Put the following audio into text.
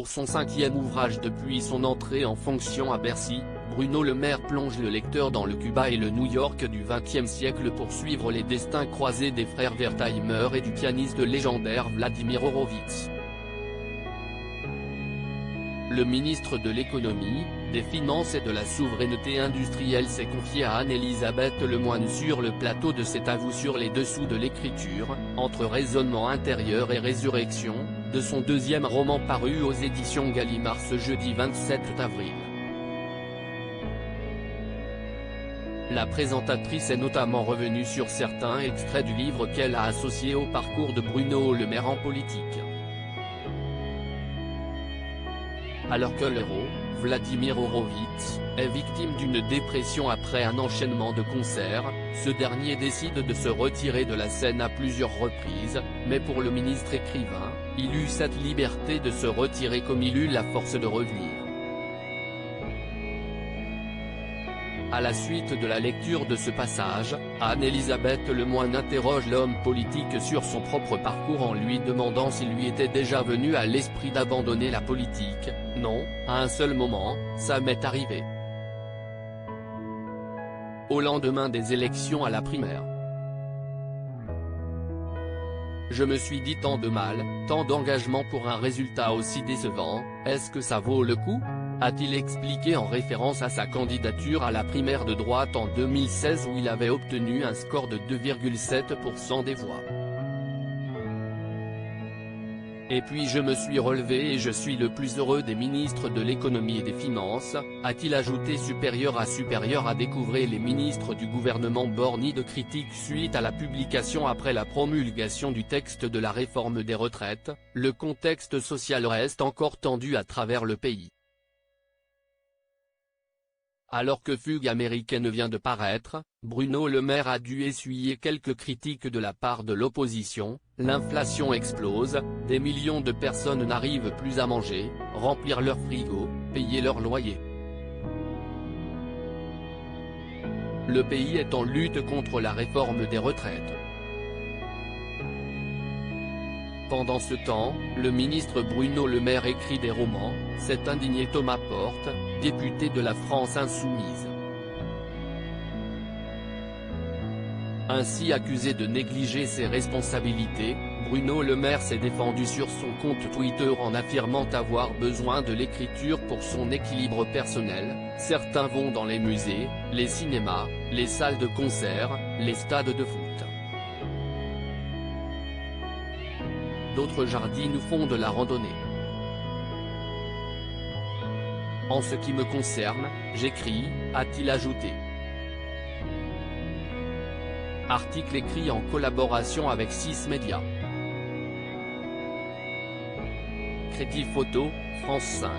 Pour son 5e ouvrage depuis son entrée en fonction à Bercy, Bruno Le Maire plonge le lecteur dans le Cuba et le New York du XXe siècle pour suivre les destins croisés des frères Wertheimer et du pianiste légendaire Vladimir Horowitz. Le ministre de l'économie, des finances et de la souveraineté industrielle s'est confié à Anne-Elisabeth Lemoine sur le plateau de cet avou sur les dessous de l'écriture, entre raisonnement intérieur et résurrection, de son 2e roman paru aux éditions Gallimard ce jeudi 27 avril. La présentatrice est notamment revenue sur certains extraits du livre qu'elle a associé au parcours de Bruno Le Maire en politique. Alors que l'héros, Vladimir Horowitz, est victime d'une dépression après un enchaînement de concerts, ce dernier décide de se retirer de la scène à plusieurs reprises, mais pour le ministre écrivain, il eut cette liberté de se retirer comme il eut la force de revenir. À la suite de la lecture de ce passage, Anne-Elisabeth Lemoine interroge l'homme politique sur son propre parcours en lui demandant s'il lui était déjà venu à l'esprit d'abandonner la politique. Non, à un seul moment, ça m'est arrivé. Au lendemain des élections à la primaire. Je me suis dit tant de mal, tant d'engagement pour un résultat aussi décevant, est-ce que ça vaut le coup ? A-t-il expliqué en référence à sa candidature à la primaire de droite en 2016 où il avait obtenu un score de 2,7% des voix. Et puis je me suis relevé et je suis le plus heureux des ministres de l'économie et des finances, a-t-il ajouté supérieur à découvrir les ministres du gouvernement bornis de critiques suite à la publication après la promulgation du texte de la réforme des retraites, le contexte social reste encore tendu à travers le pays. Alors que Fugue américaine vient de paraître, Bruno Le Maire a dû essuyer quelques critiques de la part de l'opposition. L'inflation explose, des millions de personnes n'arrivent plus à manger, remplir leur frigo, payer leur loyer. Le pays est en lutte contre la réforme des retraites. Pendant ce temps, le ministre Bruno Le Maire écrit des romans, s'est indigné Thomas Porte, député de la France insoumise. Ainsi accusé de négliger ses responsabilités, Bruno Le Maire s'est défendu sur son compte Twitter en affirmant avoir besoin de l'écriture pour son équilibre personnel. Certains vont dans les musées, les cinémas, les salles de concert, les stades de foot. D'autres jardinent ou font de la randonnée. En ce qui me concerne, j'écris, a-t-il ajouté. Article écrit en collaboration avec 6 médias. Crédit photo, France 5.